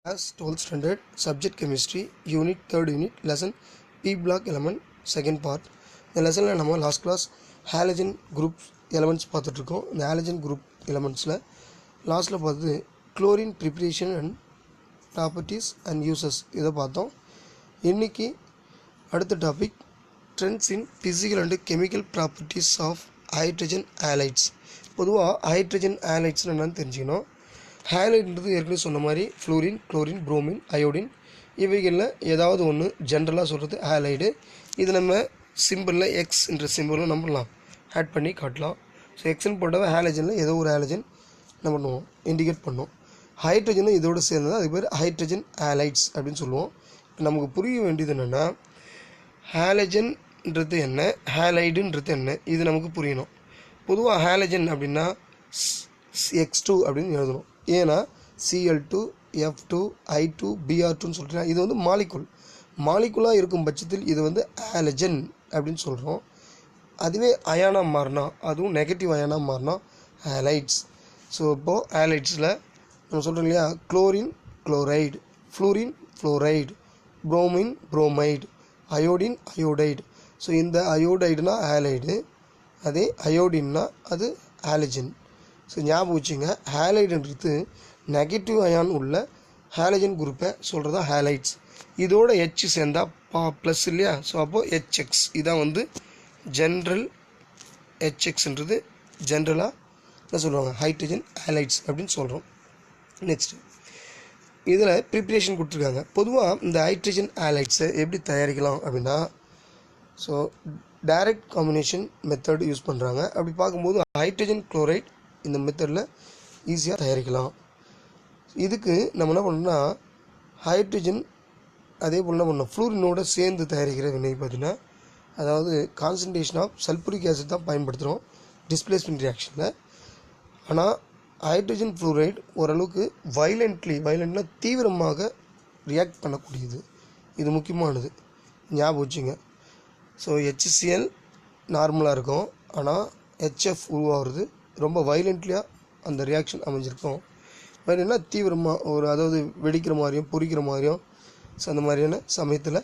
As 12th standard subject chemistry unit 3rd unit lesson P block element second part. இந்த லெசன்ல நம்ம last class halogen group elements பார்த்துட்டு இருக்கோம். இந்த halogen group எலமெண்ட்ஸ்ல லாஸ்ட்ல பார்த்தது chlorine preparation and properties and uses இதை பார்த்தோம். இன்னைக்கு அடுத்த topic trends in physical and chemical properties of hydrogen halides. பொதுவாக ஹைட்ரஜன் ஹேலைட்ஸ்னு என்னன்னு தெரிஞ்சுக்கணும். ஹேலைட்ன்றது ஏற்கனவே சொன்ன மாதிரி ஃப்ளூரின், குளோரின், புரோமின், அயோடின் இவைகளில் ஏதாவது ஒன்று ஜென்ரலாக சொல்கிறது ஹேலைடு. இது நம்ம சிம்பிளில் எக்ஸ் என்ற சிம்பிளும் நம்மலாம் ஆட் பண்ணி காட்டலாம். ஸோ எக்ஸ்ன்னு போட்டால் ஹேலஜனில் ஏதோ ஒரு ஹேலஜன் என்ன பண்ணுவோம் இண்டிகேட் பண்ணோம். ஹைட்ரஜனும் இதோடு சேர்ந்தது அது பேர் ஹைட்ரஜன் ஹேலைட்ஸ் அப்படின்னு சொல்லுவோம். நமக்கு புரிய வேண்டியது என்னென்னா ஹேலஜன்ன்றது என்ன, ஹேலைடுன்றது என்ன, இது நமக்கு புரியணும். பொதுவாக ஹேலஜன் அப்படின்னா X2 அப்படின்னு எழுதணும். ஏன்னா Cl2, F2, I2, Br2ன்னு சொல்லிட்டு இது வந்து மாலிகுலாக இருக்கும் பட்சத்தில் இது வந்து ஹேலஜன் அப்படின்னு சொல்கிறோம். அதுவே அயானாக மாறினா, அதுவும் நெகட்டிவ் அயானாக மாறினா ஹேலைட்ஸ். ஸோ இப்போது ஹேலைட்ஸில் நம்ம சொல்கிறோம் இல்லையா, chlorine chloride, fluorine fluoride, bromine bromide, iodine iodide. So இந்த அயோடைடுனா ஹேலைடு, அதே அயோடின்னா அது ஹேலஜன். ஸோ ஞாபகம் வச்சுங்க, ஹேலைடுன்றது நெகட்டிவ் அயான் உள்ள ஹேலஜன் குரூப்பை சொல்கிறதா ஹேலைட்ஸ். இதோட ஹெச் சேர்ந்தால் ப்ளஸ் இல்லையா, ஸோ அப்போது ஹெச்எக்ஸ் இதான் வந்து ஜென்ரல். ஹெச்எக்ஸ்ன்றது ஜென்ரலாக என்ன சொல்லுவாங்க, ஹைட்ரஜன் ஹேலைட்ஸ் அப்படின்னு சொல்கிறோம். நெக்ஸ்ட்டு இதில் ப்ரிப்ரேஷன் கொடுத்துருக்காங்க. பொதுவாக இந்த ஹைட்ரஜன் ஹேலைட்ஸை எப்படி தயாரிக்கலாம் அப்படின்னா, so direct combination method use பண்ணுறாங்க. அப்படி பார்க்கும்போது ஹைட்ரஜன் குளோரைட் இந்த மெத்தடில் ஈஸியாக தயாரிக்கலாம். இதுக்கு நம்ம என்ன பண்ணோம்னா ஹைட்ரஜன் அதே போல் என்ன பண்ணோம் ஃப்ளூரினோட சேர்ந்து தயாரிக்கிற வினை பார்த்தீங்கன்னா, அதாவது கான்சன்ட்ரேஷன் ஆஃப் சல்பூரிக் ஆசிட் தான் பயன்படுத்துகிறோம் டிஸ்பிளேஸ்மெண்ட் ரியாக்ஷனில். ஆனால் ஹைட்ரஜன் ஃப்ளூரைடு ஓரளவுக்கு வைலண்ட்னா தீவிரமாக ரியாக்ட் பண்ணக்கூடியது. இது முக்கியமானது, ஞாபகம் வச்சுங்க. ஸோ HCl நார்மலாக இருக்கும், ஆனால் HF உருவாகிறது ரொம்ப வைலண்ட்லியாக அந்த ரியாக்ஷன் அமைஞ்சிருக்கும். வைலண்ட்னா தீவிரமாக ஒரு, அதாவது வெடிக்கிற மாதிரியும் பொரிக்கிற மாதிரியும், ஸோ அந்த மாதிரியான சமயத்தில்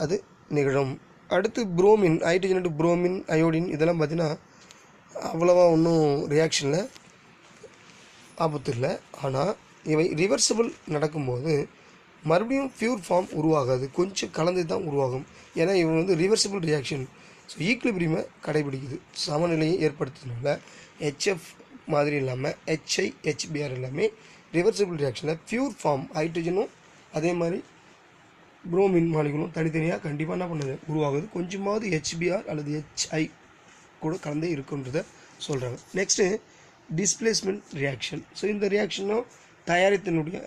அது நிகழும். அடுத்து bromine, hydrogen to bromine, iodine இதெல்லாம் பார்த்திங்கன்னா அவ்வளோவா ஒன்றும் ரியாக்ஷனில் ஆபத்து இல்லை. ஆனால் இவை ரிவர்சிபிள் நடக்கும்போது மறுபடியும் பியூர் ஃபார்ம் உருவாகாது, கொஞ்சம் கலந்து தான் உருவாகும். ஏன்னா இவங்க வந்து ரிவர்சிபிள் ரியாக்ஷன், ஸோ ஈக்குலிபிரியமை கடைபிடிக்குது, சமநிலையை ஏற்படுத்துறதுனால HF மாதிரி இல்லாமல் HI HBr எல்லாமே ரிவர்சிபிள் ரியாக்ஷனில் பியூர் ஃபார்ம் ஹைட்ரஜனும் அதே மாதிரி புரோமின் மாலிகுலும் தனித்தனியாக கண்டிப்பாக என்ன பண்ணுது உருவாகுது. கொஞ்சமாவது HBr அல்லது HI கூட கலந்தே இருக்குன்றதை சொல்கிறாங்க. Next displacement reaction. ஸோ இந்த ரியாக்ஷனும் தயாரித்தினுடைய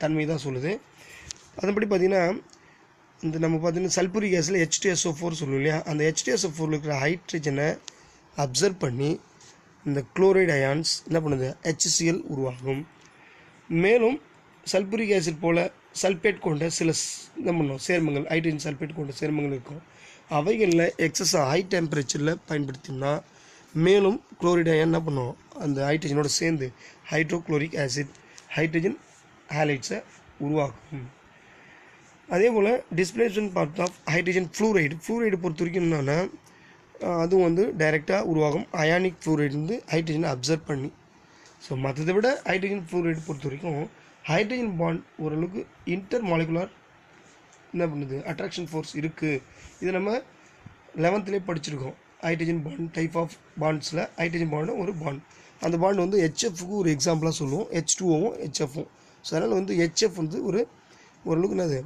தன்மை தான் சொல்லுது. அதன்படி பார்த்திங்கன்னா இந்த நம்ம பார்த்திங்கன்னா சல்பூரிக் கேஸில் H2SO4 சொல்லுவோம் இல்லையா, அந்த H2SO4 இருக்கிற ஹைட்ரஜனை அப்சர்வ் பண்ணி இந்த குளோரைடு அயான்ஸ் என்ன பண்ணுது HCl உருவாகும். மேலும் சல்பூரிக் ஆசிட் போல் சல்பேட் கொண்ட சில என்ன பண்ணும் சேர்மங்கள், ஹைட்ரஜன் சல்பேட் கொண்ட சேர்மங்கள் இருக்கும். அவைகளில் எக்ஸஸாக ஹை டெம்பரேச்சரில் பயன்படுத்தினா மேலும் குளோரைடு அயான் என்ன பண்ணும் அந்த ஹைட்ரஜனோடு சேர்ந்து ஹைட்ரோக்ளோரிக் ஆசிட் ஹைட்ரஜன் ஹேலைட்ஸை உருவாக்கும். அதே போல் displacement part of hydrogen fluoride பொறுத்த வரைக்கும் என்னென்னா, அதுவும் வந்து டைரெக்டாக உருவாகும். அயானிக் ஃப்ளூரைடு வந்து ஹைட்ரஜனை அப்சர்வ் பண்ணி. ஸோ மற்றதை விட ஹைட்ரஜன் ஃப்ளூரைடு பொறுத்த வரைக்கும் ஹைட்ரஜன் பாண்ட் ஓரளவுக்கு இன்டர் மாலிகுலார் என்ன பண்ணுது அட்ராக்ஷன் ஃபோர்ஸ் இருக்குது. இது நம்ம 11th படிச்சிருக்கோம். ஹைட்ரஜன் பாண்ட் டைப் ஆஃப் பாண்ட்ஸில் ஹைட்ரஜன் பாண்டு ஒரு பாண்ட், அந்த பாண்ட் வந்து HFக்கு ஒரு எக்ஸாம்பிளாக சொல்லுவோம், H2Oவும் HFவும். ஸோ அதனால் வந்து HF வந்து ஓரளவுக்கு என்னது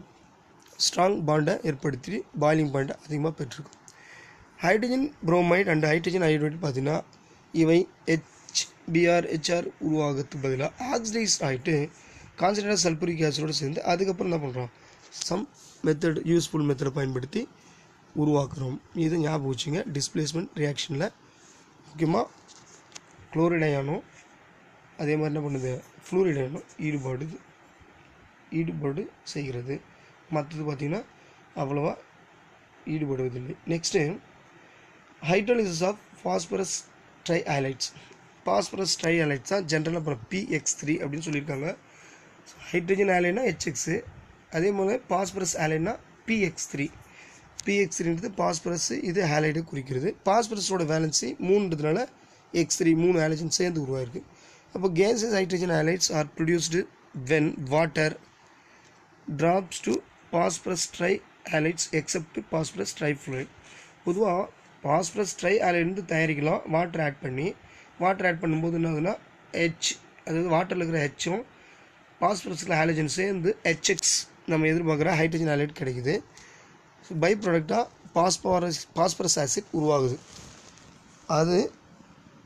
ஸ்ட்ராங் பாண்டை ஏற்படுத்தி பாயிலிங் பாயிண்டை அதிகமாக பெற்றிருக்கும். Hydrogen bromide and hydrogen iodide பார்த்திங்கன்னா இவை HBr HR உருவாகிறதுக்கு பதிலாக ஆக்சிடைஸ் ஆகிட்டு கான்சன்ட்ரேட் சல்பூரிக் ஆசிடோடு சேர்ந்து அதுக்கப்புறம் என்ன பண்ணுறோம் சம் மெத்தட் யூஸ்ஃபுல் மெத்தடை பயன்படுத்தி உருவாக்குறோம். இது ஞாபகம் வச்சுங்க. டிஸ்பிளேஸ்மெண்ட் ரியாக்ஷனில் முக்கியமாக குளோரைடு அயானும் அதே மாதிரி என்ன பண்ணுது ஃப்ளூரைடு அயானும் ஈடுபாடு செய்கிறது. மற்றது பார்த்திங்கன்னா அவ்வளோவா ஈடுபடுவதில்லை. Next hydrolysis of phosphorus trihalides. தான் ஜென்ரலாக அப்புறம் PX3 அப்படின்னு சொல்லியிருக்காங்க. ஹைட்ரஜன் ஆலைனா HX, அதே போல் பாஸ்பரஸ் ஆலைனா PX3. PX3ன்றது பாஸ்பரஸ், இது ஹாலைடு குறிக்கிறது. பாஸ்பரஸோட வேலன்சி 3ன்றதுனால X3 3 ஹாலஜன் சேர்ந்து உருவாயிருக்கு. அப்போ gases hydrogen halides are produced when water drops to phosphorus tri-halides except phosphorus trifluoride. பொதுவாக பாஸ்பரஸ் ட்ரை ஹாலைடு தயாரிக்கலாம் வாட்டர் ஆட் பண்ணி. வாட்டர் ஆட் பண்ணும்போது என்ன ஆகுதுன்னா H, அதாவது வாட்டரில் இருக்கிற ஹெச்சும் பாஸ்பரஸில் ஹாலஜன் சேர்ந்து HX நம்ம எதிர்பார்க்குற ஹைட்ரஜன் ஹாலைட் கிடைக்குது. ஸோ பை ப்ராடக்டாக பாஸ்பரஸ் ஆசிட் உருவாகுது. அது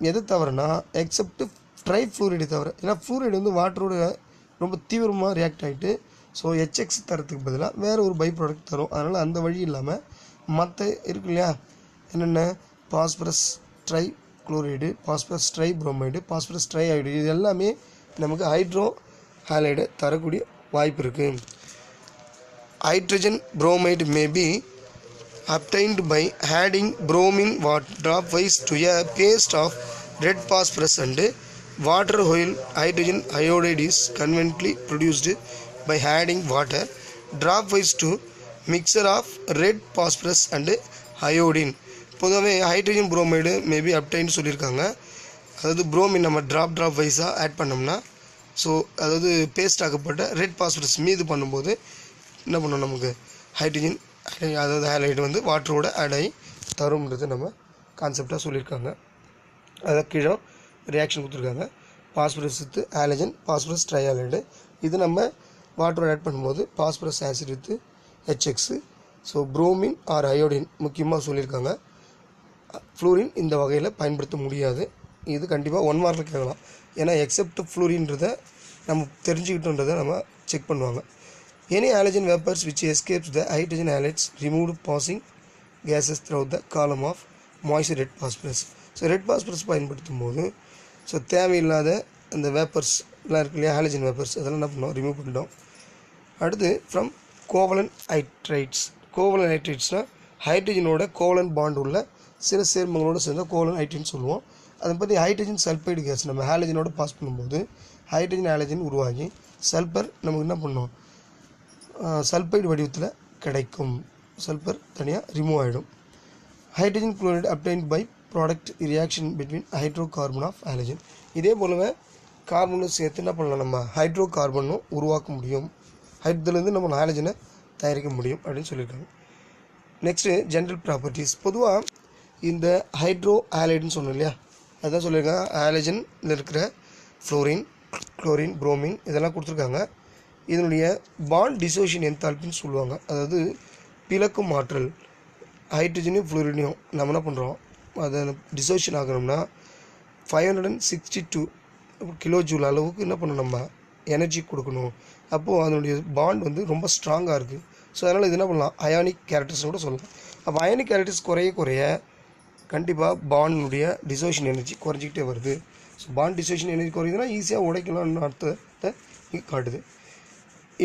எது தவிரனா எக்ஸப்ட் ட்ரைஃப்ளூரைடு தவிர. ஏன்னா ஃப்ளூரைடு வந்து வாட்டரோட ரொம்ப தீவிரமாக ரியாக்ட் ஆகிட்டு ஸோ HX தரத்துக்கு பதிலாக வேறு ஒரு பை ப்ராடக்ட் தரும். அதனால் அந்த வழி இல்லாமல் மற்ற இருக்கு இல்லையா, என்னென்ன phosphorus tri chloride, phosphorus tri bromide, phosphorus tri iodide, இது எல்லாமே நமக்கு ஹைட்ரோ ஹாலைடு தரக்கூடிய வாய்ப்பு இருக்குது. Hydrogen bromide may be obtained by adding bromine dropwise to a paste of red phosphorus and water, while hydrogen iodide is conveniently produced by adding water dropwise to mixture of red phosphorus and iodine. பொதுவாகவே hydrogen bromide maybe அப்டைன்னு சொல்லியிருக்காங்க. அதாவது bromine நம்ம drop வைஸாக add பண்ணோம்னா, so அதாவது paste ஆக்கப்பட்ட red phosphorus மீது பண்ணும்போது என்ன பண்ணணும், நமக்கு ஹைட்ரஜன் அதாவது ஹாலைடு வந்து வாட்டரோட ஆட் ஆகி தரும்ன்றது நம்ம கான்செப்டாக சொல்லியிருக்காங்க. அதை கீழே ரியாக்ஷன் கொடுத்துருக்காங்க. Phosphorus with halogen, phosphorus trihalide, இது நம்ம வாட்டரோட ஆட் பண்ணும்போது phosphorus acid with HX. So bromine or iodine முக்கியமாக சொல்லியிருக்காங்க. ஃப்ளூரின் இந்த வகையில் பயன்படுத்த முடியாது. இது கண்டிப்பாக 1 மார்க்கில் கேட்கலாம். ஏன்னா எக்ஸப்ட் ஃப்ளூரின்றதை நம்ம தெரிஞ்சுக்கிட்டோன்றதை நம்ம செக் பண்ணுவாங்க. Any halogen vapours which escapes the hydrogen halides removed passing gases through the column of moisture red phosphorus. So red phosphorus பயன்படுத்தும் போது ஸோ தேவையில்லாத அந்த வேப்பர்ஸ்லாம் இருக்கு இல்லையா, ஹாலஜன் வேப்பர்ஸ், அதெல்லாம் என்ன பண்ணோம், ரிமூவ் பண்ணிட்டோம். அடுத்து ஃப்ரம் கோவலன் ஹைட்ரைட்ஸ். கோவலன் ஹைட்ரைட்ஸ்னால் ஹைட்ரஜனோட கோவலன் பாண்ட் உள்ள சில சேர்மங்களோடு சேர்ந்த கோவலன் ஹைட்ரேட்னு சொல்லுவோம். அதை பற்றி ஹைட்ரஜன் சல்ஃபைடு கேஸ் நம்ம ஹாலஜனோட பாஸ் பண்ணும்போது ஹைட்ரஜன் ஹாலஜன் உருவாகி சல்ஃபர் நமக்கு என்ன பண்ணோம், சல்ஃபைடு வடிவத்தில் கிடைக்கும். சல்ஃபர் தனியாக ரிமூவ் ஆகிடும். Hydrogen chloride obtained by product reaction between hydrocarbon of halogen. இதே போலவே கார்பனும் சேர்த்து என்ன பண்ணலாம், நம்ம ஹைட்ரோ கார்பனும் உருவாக்க முடியும். இதுலேருந்து நம்ம ஹாலஜனை தயாரிக்க முடியும் அப்படின்னு சொல்லியிருக்காங்க. Next general properties. பொதுவாக இந்த ஹைட்ரோ ஹாலைடுன்னு சொன்னோம் இல்லையா, அதுதான் சொல்லியிருக்காங்க. ஹாலஜனில் இருக்கிற ஃப்ளோரின், குளோரின், புரோமின் இதெல்லாம் கொடுத்துருக்காங்க. இதனுடைய பாண்ட் டிசோஷன் என்தால்பின்னு சொல்லுவாங்க. அதாவது பிளக்கும் ஆற்றல். ஹைட்ரஜனையும் ஃப்ளோரினையும் நம்ம என்ன பண்ணுறோம், அதை டிசோஷன் ஆகணும்னா 562 கிலோ ஜூல் அளவுக்கு என்ன பண்ணணும், நம்ம எனர்ஜி கொடுக்கணும். அப்போது அதனுடைய பாண்ட் வந்து ரொம்ப ஸ்ட்ராங்காக இருக்குது. ஸோ அதனால் இது என்ன பண்ணலாம், அயானிக் கேரக்டர்ஸ்னு கூட சொல்லலாம். அப்போ அயானிக் கேரக்டர்ஸ் குறைய கண்டிப்பாக பாண்டுடைய டிசோஷன் எனர்ஜி குறைஞ்சிக்கிட்டே வருது. ஸோ பாண்ட் டிசோஷன் எனர்ஜி குறையுதுன்னா ஈஸியாக உடைக்கலாம்னு அர்த்தத்தை இங்கே காட்டுது.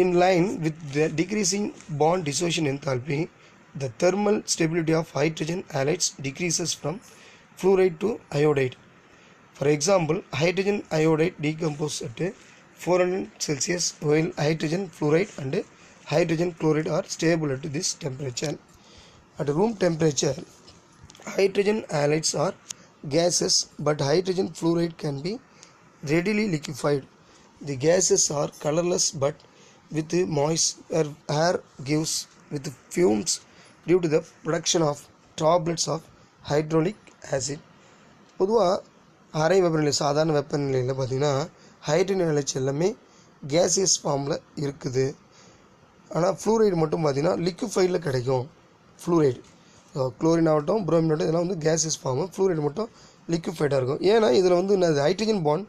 In line with the decreasing bond dissociation enthalpy, the thermal stability of hydrogen halides decreases from fluoride to iodide. For example, hydrogen iodide decomposes at 400 Celsius, while hydrogen fluoride and hydrogen chloride are stable at this temperature. At room temperature, hydrogen halides are gases, but hydrogen fluoride can be readily liquefied. The gases are colorless, but with moist air gives with fumes due to the production of droplets of hydraulic acid. பொதுவாக அறை வெப்பநிலை, சாதாரண வெப்பநிலையில் பார்த்திங்கன்னா hydrogen halides எல்லாமே gaseous ஃபார்மில் இருக்குது. ஆனால் ஃப்ளூரைடு மட்டும் பார்த்திங்கன்னா லிக்விஃபைடில் கிடைக்கும். ஃப்ளூரைடு, குளோரின் ஆகட்டும், புரோமின் ஆகட்டும், இதெல்லாம் வந்து கேசியஸ் ஃபார்மு. ஃப்ளூரைடு மட்டும் லிக்விஃபைடாக இருக்கும். ஏன்னா இதில் வந்து ஹைட்ரஜன் பாண்ட்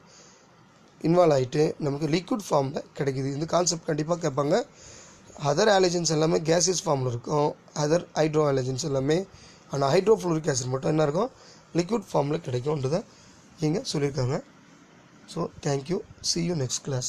இன்வால்வ் ஆகிட்டு நமக்கு லிக்விட் ஃபார்மில் கிடைக்குது. இந்த கான்செப்ட் கண்டிப்பாக கேட்பாங்க. அதர் ஹாலஜன்ஸ் எல்லாமே கேசியஸ் ஃபார்மில் இருக்கும். அதர் ஹைட்ரோ ஹாலஜன்ஸ் எல்லாமே, ஆனால் ஹைட்ரோஃப்ளூரிக் ஆசிட் மட்டும் என்ன இருக்கும், லிக்விட் ஃபார்மில் கிடைக்கும்ன்றதை இங்கே சொல்லியிருக்காங்க. So thank you. see you next class.